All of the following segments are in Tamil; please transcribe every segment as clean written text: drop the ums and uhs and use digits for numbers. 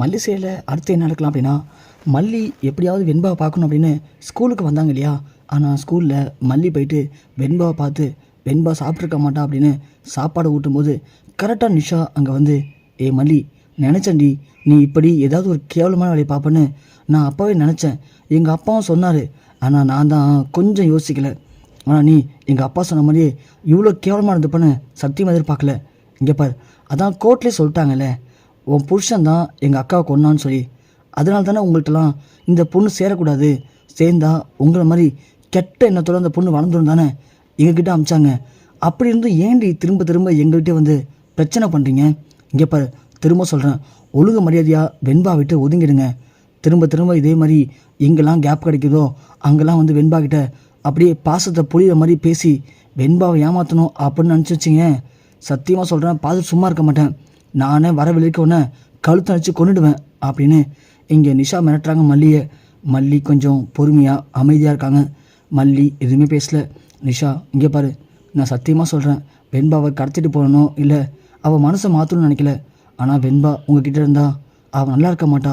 மல்லி சேல அடுத்து என்ன நடக்கலாம் அப்படின்னா, மல்லி எப்படியாவது வெண்பாவை பார்க்கணும் அப்படின்னு ஸ்கூலுக்கு வந்தாங்க இல்லையா? ஆனால் ஸ்கூலில் மல்லி போயிட்டு வெண்பாவை பார்த்து, வெண்பா சாப்பிட்ருக்க மாட்டா அப்படின்னு சாப்பாடு ஊட்டும்போது, கரெக்டாக நிஷா அங்கே வந்து, ஏ மல்லி, நினச்சேன்டி நீ இப்படி ஏதாவது ஒரு கேவலமான வேலையை பார்ப்பேன்னு நான் அப்போவே நினச்சேன். எங்கள் அப்பாவும் சொன்னார், ஆனால் நான் தான் கொஞ்சம் யோசிக்கலை. ஆனால் நீ எங்கள் அப்பா சொன்ன மாதிரியே இவ்வளோ கேவலமாக இருந்தப்பன்னு சத்தியமாக எதிர்பார்க்கல. இங்கே பார், அதான் கோர்ட்லேயே சொல்லிட்டாங்கல்ல, உன் புருஷன் தான் எங்கள் அக்காவை கொன்னான்னு சொல்லி. அதனால தானே உங்கள்கிட்டலாம் இந்த பொண்ணு சேரக்கூடாது, சேர்ந்தா உங்களை மாதிரி கெட்ட எண்ணத்தோடு அந்த பொண்ணு வளர்ந்துரும் தானே எங்ககிட்ட அமிச்சாங்க. அப்படி இருந்தும் ஏண்டி திரும்ப திரும்ப எங்கள்கிட்ட வந்து பிரச்சனை பண்ணுறீங்க? இங்கே பாரு, திரும்ப சொல்கிறேன், ஒழுங்கு மரியாதையாக வெண்பா விட்டு ஒதுங்கிடுங்க. திரும்ப திரும்ப இதே மாதிரி எங்கெல்லாம் கேப் கிடைக்குதோ அங்கெல்லாம் வந்து வெண்பா கிட்ட அப்படியே பாசத்தை புரியுற மாதிரி பேசி வெண்பாவை ஏமாற்றணும் அப்படின்னு நினச்சி வச்சிங்க. சத்தியமாக சொல்கிறேன், பார்த்து சும்மா இருக்க மாட்டேன். நானே வர வெளிக்க உடனே கழுத்தை அடித்து கொண்டுடுவேன் அப்படின்னு இங்கே நிஷா மிரட்டுறாங்க மல்லியை. மல்லி கொஞ்சம் பொறுமையாக அமைதியாக இருக்காங்க. மல்லி எதுவுமே பேசல. நிஷா, இங்கே பாரு, நான் சத்தியமாக சொல்கிறேன், வெண்பாவை கடத்திட்டு போகணும் இல்லை அவள் மனசை மாற்றணும்னு நினைக்கல. ஆனால் வெண்பா உங்ககிட்ட இருந்தால் அவள் நல்லா இருக்க மாட்டா.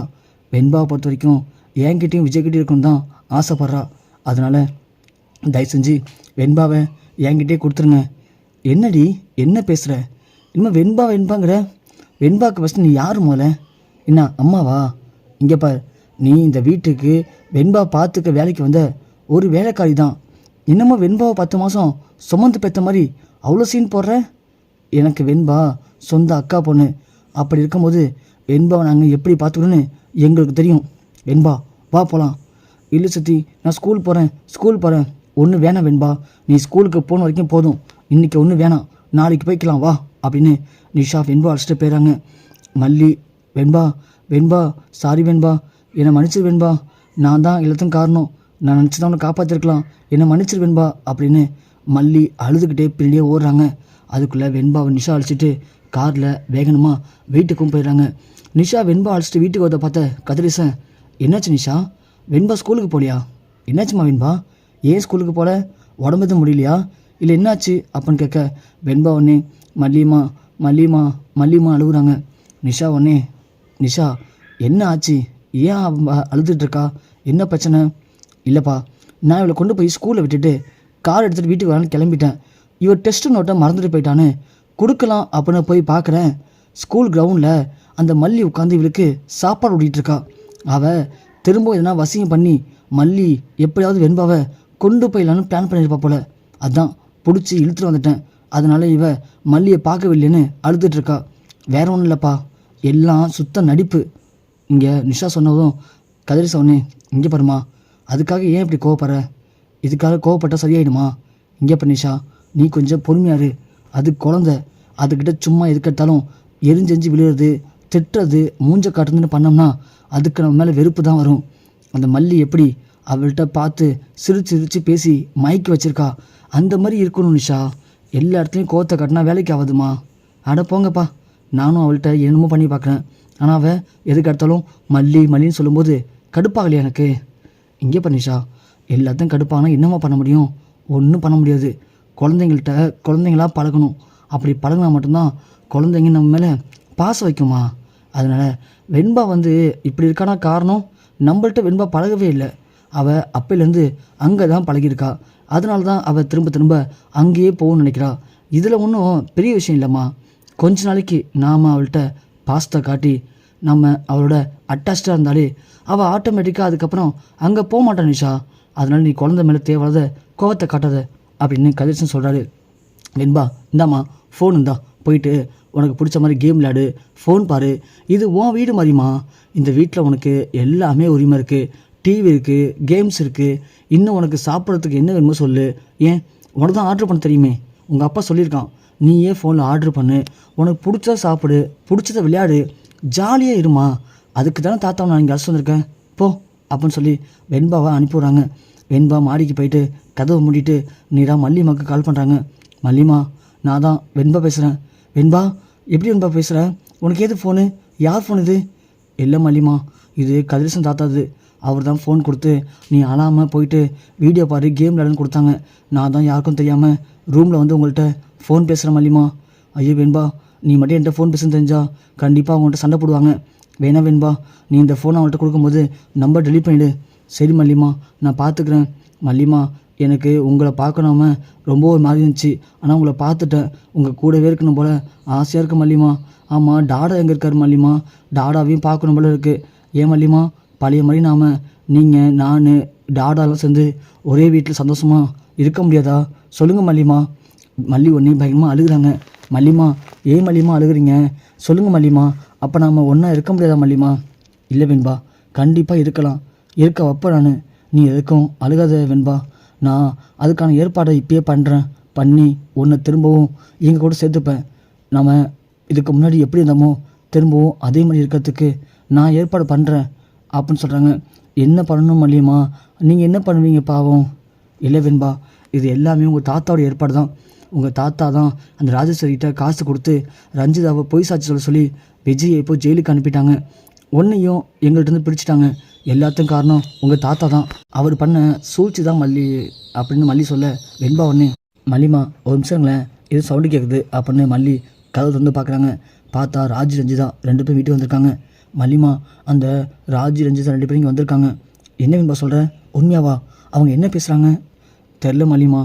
வெண்பாவை பொறுத்த வரைக்கும் என்கிட்டையும் விஜய்கிட்டையும் இருக்கணும் தான் ஆசைப்பட்றா. அதனால் தயவு செஞ்சு வெண்பாவை என்கிட்டே கொடுத்துருங்க. என்னடி என்ன பேசுகிற? இனிமேல் வெண்பா வெண்பாங்கிற? வெண்பாவுக்கு ஃபஸ்ட்டு நீ யார் போல? என்ன அம்மாவா? இங்கே பார், நீ இந்த வீட்டுக்கு வெண்பா பார்த்துக்க வேலைக்கு வந்த ஒரு வேலைக்காரி தான். இன்னமும் வெண்பாவை 10 மாதம் சுமந்து பெற்ற மாதிரி அவ்வளோ சீன் போடுற. எனக்கு வெண்பா சொந்த அக்கா பொண்ணு. அப்படி இருக்கும்போது வெண்பாவை நாங்கள் எப்படி பார்த்துக்கணுன்னு எங்களுக்கு தெரியும். வெண்பா வா போகலாம். இல்லை சத்தி, நான் ஸ்கூல் போகிறேன். ஒன்று வேணாம் வெண்பா, நீ ஸ்கூலுக்கு போன வரைக்கும் போதும். இன்றைக்கி ஒன்று வேணாம், நாளைக்கு போய்க்கலாம் வா அப்படின்னு நிஷா வெண்பா அழைச்சிட்டு போயிடறாங்க. மல்லி, வெண்பா சாரி வெண்பா, என்னை மன்னிச்சிரு வெண்பா, நான் தான் எல்லாத்துக்கும் காரணம், நான் நினச்சி தான் உன்னை காப்பாற்றிருக்கலாம், என்னை மன்னிச்சிரு வெண்பா அப்படின்னு மல்லி அழுதுகிட்டே பின்னாடியே ஓடுறாங்க. அதுக்குள்ளே வெண்பாவை நிஷா அழைச்சிட்டு காரில் வேகனமாக வீட்டுக்கும் போயிடுறாங்க. நிஷா வெண்பா அழைச்சிட்டு வீட்டுக்கு வந்த பார்த்த கதிரேசன், என்னாச்சு நிஷா, வெண்பா ஸ்கூலுக்கு போகலையா? என்னாச்சுமா வெண்பா, ஏன் ஸ்கூலுக்கு போகல? உடம்பு எதுவும் முடியலையா இல்லை என்னாச்சு அப்படின்னு கேட்க, வெண்பா உடனே மல்லிமா அழுகுறாங்க. நிஷா உடனே, நிஷா என்ன ஆச்சு, ஏன் அழுதுட்டுருக்கா, என்ன பிரச்சனை? இல்லைப்பா, நான் இவளை கொண்டு போய் ஸ்கூலில் விட்டுட்டு கார் எடுத்துகிட்டு வீட்டுக்கு வரலான்னு கிளம்பிட்டேன். இவர் டெஸ்ட் நோட்டை மறந்துட்டு போயிட்டான்னு கொடுக்கலாம் அப்படின்னு போய் பார்க்குறேன். ஸ்கூல் கிரவுண்டில் அந்த மல்லி உட்காந்து இவளுக்கு சாப்பாடு ஓடிட்டுருக்கா. அவள் திரும்ப எதனா வசியம் பண்ணி மல்லி எப்படியாவது வெண்பாவை கொண்டு போயிடலான்னு பிளான் பண்ணியிருப்பா போல. அதான் பிடிச்சி இழுத்துட்டு வந்துட்டேன். அதனால இவ மல்லியை பார்க்கவில்லைன்னு அழுதுட்டுருக்கா. வேற ஒன்றும் இல்லைப்பா, எல்லாம் சுத்த நடிப்பு. இங்கே நிஷா சொன்னதும் கதிரி சொன்னே, இங்கே பாருமா, அதுக்காக ஏன் இப்படி கோவப்படுற? இதுக்காக கோவப்பட்டால் சரியாயிடுமா? இங்கே பாரு நிஷா, நீ கொஞ்சம் பொறுமையாரு. அது குழந்தை, அதுக்கிட்ட சும்மா எதுக்கெடுத்தாலும் எரிஞ்செஞ்சு விழுறது, திட்டுறது, மூஞ்ச காட்டுறதுன்னு பண்ணோம்னா அதுக்கு நம்ம மேலே வெறுப்பு தான் வரும். அந்த மல்லி எப்படி அவள்கிட்ட பார்த்து சிரிச்சு பேசி மயக்கி வச்சிருக்கா, அந்த மாதிரி இருக்கணும் நிஷா. எல்லா இடத்துலையும் கோவத்தை காட்டினா வேலைக்கு ஆகுதுமா. அட போங்கப்பா, நானும் அவள்கிட்ட என்னமோ பண்ணி பார்க்குறேன். ஆனால் அவள் எதுக்கு எடுத்தாலும் மல்லின்னு சொல்லும்போது கடுப்பாகலையா எனக்கு? இங்கே பண்ண நிஷா, எல்லாத்தையும் கடுப்பாகனா என்னம்மா பண்ண முடியும்? ஒன்றும் பண்ண முடியாது. குழந்தைங்களாக பழகணும். அப்படி பழகினா மட்டும்தான் குழந்தைங்க நம்ம மேலே பாசம் வைக்குமா. அதனால் வெண்பா வந்து இப்படி இருக்கானா காரணம், நம்மள்ட்ட வெண்பா பழகவே இல்லை. அவள் அப்பையிலேருந்து அங்கே தான் பழகியிருக்கா. அதனால தான் அவள் திரும்ப திரும்ப அங்கேயே போகணும்னு நினைக்கிறா. இதில் ஒன்றும் பெரிய விஷயம் இல்லைம்மா. கொஞ்ச நாளைக்கு நாம் அவள்கிட்ட பாசத்தை காட்டி நம்ம அவளோட அட்டாச்சாக இருந்தாலே அவள் ஆட்டோமேட்டிக்காக அதுக்கப்புறம் அங்கே போக மாட்டான் நிஷா. அதனால் நீ குழந்தை மேலே தேவையில்லாத கோவத்தை காட்டாத அப்படின்னு கதிரேசன் சொல்கிறாரு. வெண்பா, இந்தாம்மா ஃபோன் இருந்தா, போயிட்டு உனக்கு பிடிச்ச மாதிரி கேம் விளையாடு, ஃபோன் பாரு. இது உன் வீடு மாதிரிம்மா. இந்த வீட்டில் உனக்கு எல்லாமே உரிமை இருக்குது. டிவி இருக்குது, கேம்ஸ் இருக்குது. இன்னும் உனக்கு சாப்பிட்றதுக்கு என்ன வேணுமோ சொல்லு. ஏன் உனக்கு தான் ஆர்டர் பண்ண தெரியுமே, உங்கள் அப்பா சொல்லியிருக்கான். நீயே ஃபோனில் ஆர்டர் பண்ணு, உனக்கு பிடிச்சத சாப்பிடு, பிடிச்சத விளையாடு, ஜாலியாக இருமா. அதுக்கு தானே தாத்தாவை நான் இங்கே அழைச்சி வந்திருக்கேன், போ அப்படின்னு சொல்லி வெண்பாவை அனுப்பிவிட்றாங்க. வெண்பா மாடிக்கு போயிட்டு கதவை மூடிட்டு நீரா மல்லிமாவுக்கு கால் பண்ணுறாங்க. மல்லிமா, நான் தான் வெண்பா பேசுகிறேன். வெண்பா, எப்படி வெண்பா பேசுகிற? உனக்கு ஏது ஃபோனு? யார் ஃபோன் இது? இல்லை மல்லிமா, இது கதிரேசன் தாத்தாது. அவர் தான் ஃபோன் கொடுத்து நீ அழாமல் போயிட்டு வீடியோ பாரு, கேம் விளையாடுன்னு கொடுத்தாங்க. நான் தான் யாருக்கும் தெரியாமல் ரூமில் வந்து உங்கள்கிட்ட ஃபோன் பேசுகிறேன் மல்லிமா. ஐயோ வெண்பா, நீ மட்டும் என்கிட்ட ஃபோன் பேசுன்னு தெரிஞ்சா கண்டிப்பாக அவங்கள்ட்ட சண்டை போடுவாங்க. வேணா வெண்பா, நீ இந்த ஃபோனை அவள்கிட்ட கொடுக்கும்போது நம்பர் டெலீட் பண்ணிவிடு. சரி மல்லிமா, நான் பார்த்துக்கிறேன். மல்லிமா, எனக்கு உங்களை பார்க்கணாம ரொம்ப ஒரு மாதிரி இருந்துச்சு. ஆனால் உங்களை பார்த்துட்டேன். உங்கள் கூடவே இருக்கணும் போல் ஆசையாக இருக்குது மல்லிமா. ஆமாம், டாடா எங்கே இருக்கார் மல்லிமா? டாடாவையும் பார்க்கணும் போல் இருக்குது. ஏன் மல்லிமா, பழைய மாதிரி நாம் நீங்கள் நான் டாடாலாம் சேர்ந்து ஒரே வீட்டில் சந்தோஷமாக இருக்க முடியாதா? சொல்லுங்கள் மல்லிமா. மல்லி ஒன்றே பயங்கரமாக அழுகுறாங்க. மல்லிமா, ஏன் மல்லிமா அழுகுறீங்க? சொல்லுங்கள் மல்லிமா. அப்போ நாம் ஒன்றா இருக்க முடியாதா மல்லிமா? இல்லை வெண்பா, கண்டிப்பாக இருக்கலாம். இருக்க வைப்ப நான். நீ எதுக்கும் அழுகாத வெண்பா. நான் அதுக்கான ஏற்பாடை இப்பயே பண்ணுறேன். பண்ணி உன்னை திரும்பவும் எங்கள் கூட சேர்த்துப்பேன். நம்ம இதுக்கு முன்னாடி எப்படி இருந்தோமோ திரும்பவும் அதே மாதிரி இருக்கிறதுக்கு நான் ஏற்பாடு பண்ணுறேன் அப்படின்னு சொல்கிறாங்க. என்ன பண்ணணும் மல்லியம்மா? நீங்கள் என்ன பண்ணுவீங்க பாவம்? இல்லை வெண்பா, இது எல்லாமே உங்கள் தாத்தாவோட ஏற்பாடு தான். உங்கள் தாத்தா தான் அந்த ராஜேஸ்வரிகிட்ட காசு கொடுத்து ரஞ்சிதாவை பொய் சாட்சி சொல்ல சொல்லி விஜயை இப்போ ஜெயிலுக்கு அனுப்பிட்டாங்க. ஒன்றையும் எங்கள்கிட்ட பிரிச்சுட்டாங்க. எல்லாத்துக்கும் காரணம் உங்கள் தாத்தா தான். அவர் பண்ண சூழ்ச்சி தான் மல்லி அப்படின்னு மல்லி சொல்ல, வெண்பா ஒன்று மல்லிமா ஒரு நிமிஷங்களேன், இது சவுண்டு கேட்குது அப்படின்னு மல்லி கதவை திறந்து பார்க்குறாங்க. பார்த்தா ராஜி ரஞ்சிதா 2 பேரும் வீட்டுக்கு வந்திருக்காங்க. மல்லிமா, அந்த ராஜி ரஞ்சிதா 2 பேரும் இங்கே வந்திருக்காங்க. என்ன வெண்பா சொல்கிற? உண்மையாவா? அவங்க என்ன பேசுகிறாங்க? தெரில மல்லிமா.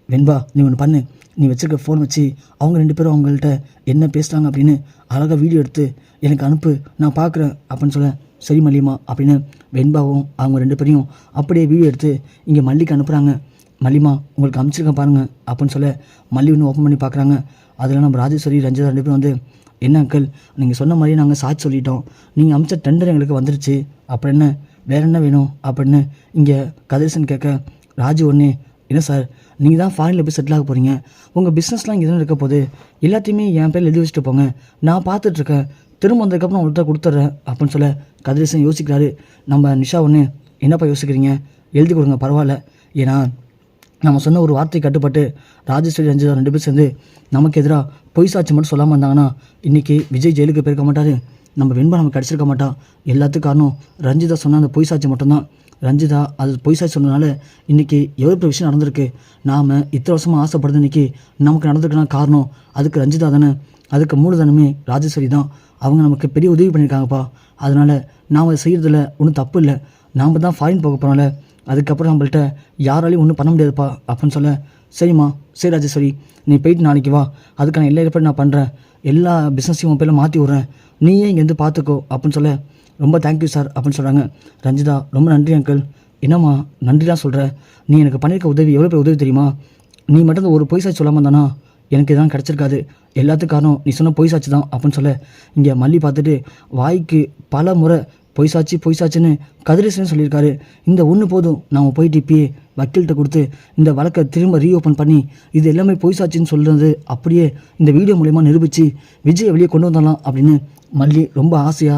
வெண்பா, நீ ஒன்று பண்ணு. நீ வச்சுருக்க ஃபோன் வச்சு அவங்க 2 பேரும் அவங்கள்ட்ட என்ன பேசுகிறாங்க அப்படின்னு அழகாக வீடியோ எடுத்து எனக்கு அனுப்பு, நான் பார்க்குறேன் அப்படின்னு சொல்ல, சரி மல்லிமா அப்படின்னு வெண்பாவும் அவங்க 2 பேரையும் அப்படியே வீடியோ எடுத்து இங்கே மல்லிக்கு அனுப்புகிறாங்க. மல்லிமா, உங்களுக்கு அனுப்பிச்சிருக்கேன் பாருங்கள் அப்படின்னு சொல்ல மல்லி ஒன்று ஓப்பன் பண்ணி பார்க்குறாங்க. அதில் நம்ம ராஜேஸ்வரி ரஞ்சிதா 2 பேரும் வந்து, என்ன அங்கிள், நீங்கள் சொன்ன மாதிரியே நாங்கள் சாட்சி சொல்லிட்டோம். நீங்கள் அமிச்ச டெண்டர் எங்களுக்கு வந்துருச்சு. அப்புறம் என்ன, வேறு என்ன வேணும் அப்படின்னு இங்கே கதிரேசன் கேட்க, ராஜு ஒன்று, என்ன சார், நீங்கள் தான் ஃபாரினில் போய் செட்டில் ஆக போகிறீங்க. உங்கள் பிஸ்னஸ்லாம் இங்கே தான் இருக்க போகுது. எல்லாத்தையுமே என் பேரில் எழுதி வச்சுட்டு போங்க. நான் பார்த்துட்ருக்கேன். திரும்ப வந்ததுக்கப்புறம் உங்கள்கிட்ட கொடுத்துட்றேன் அப்படின்னு சொல்ல கதிரேசன் யோசிக்கிறாரு. நம்ம நிஷா ஒன்று, என்னப்பா யோசிக்கிறீங்க? எழுதி கொடுங்க, பரவாயில்ல. ஏன்னா நம்ம சொன்ன ஒரு வார்த்தை கட்டுப்பட்டு ராஜேஸ்வரி ரஞ்சிதா 2 பேர் சேர்ந்து நமக்கு எதிராக பொய் சாட்சி மட்டும் சொல்லாமல் இருந்தாங்கன்னா இன்றைக்கி விஜய் ஜெயிலுக்கு போயிருக்க மாட்டார். நம்ம வெண்பா நமக்கு கிடச்சிருக்க மாட்டான். எல்லாத்துக்கும் காரணம் ரஞ்சிதா சொன்ன அந்த பொய் சாட்சி மட்டும்தான். ரஞ்சிதா அது பொய் சாட்சி சொன்னதுனால இன்றைக்கி எவ்வளோ பெரிய விஷயம் நடந்திருக்கு. நாம் இத்தனை வருஷமாக ஆசைப்படுறது இன்றைக்கி நமக்கு நடந்திருக்குன்னா காரணம் அதுக்கு ரஞ்சிதா தானே. அதுக்கு மூலதனமே ராஜேஸ்வரி தான். அவங்க நமக்கு பெரிய உதவி பண்ணியிருக்காங்கப்பா. அதனால் நாம் அதை செய்கிறதுல ஒன்றும் தப்பு இல்லை. நாம் தான் ஃபாரின் போக போகிறோம்ல, அதுக்கப்புறம் நம்மள்ட்ட யாராலையும் ஒன்றும் பண்ண முடியாதுப்பா அப்படின்னு சொல்ல, சரிம்மா, சரி ராஜேஸ்வரி, நீ போயிட்டு நாளைக்கு வா. அதுக்கான எல்லா ஏற்பாடும் நான் பண்ணுறேன். எல்லா பிஸ்னஸையும் உன் பேரில் மாற்றி விட்றேன். நீயே இங்கேருந்து பார்த்துக்கோ அப்படின்னு சொல்ல, ரொம்ப தேங்க்யூ சார் அப்படின்னு சொல்கிறாங்க. ரஞ்சிதா, ரொம்ப நன்றி அங்கிள். என்னம்மா நன்றிலாம் சொல்கிற? நீ எனக்கு பண்ணியிருக்க உதவி எவ்வளோ பெரிய உதவி தெரியுமா? நீ மட்டும் ஒரு பொய் சாட்சி சொல்லாமல் தானா எனக்கு இதெல்லாம் கிடச்சிருக்காது. எல்லாத்துக்கும் காரணம் நீ சொன்ன பொய் சாட்சி தான் அப்படின்னு சொல்ல, இங்கே மல்லி பார்த்துட்டு வாய்க்கு பல முறை பொய் சாட்சின்னு கதிரேசன் சொல்லியிருக்காரு. இந்த ஒன்று போதும், நாம் போயிட்டு இப்பயே வக்கீல்கிட்ட கொடுத்து இந்த வழக்கை திரும்ப ரீஓப்பன் பண்ணி இது எல்லாமே பொய் சாட்சின்னு சொல்கிறது அப்படியே இந்த வீடியோ மூலயமா நிரூபித்து விஜயை வெளியே கொண்டு வந்துடலாம் அப்படின்னு மல்லி ரொம்ப ஆசையாக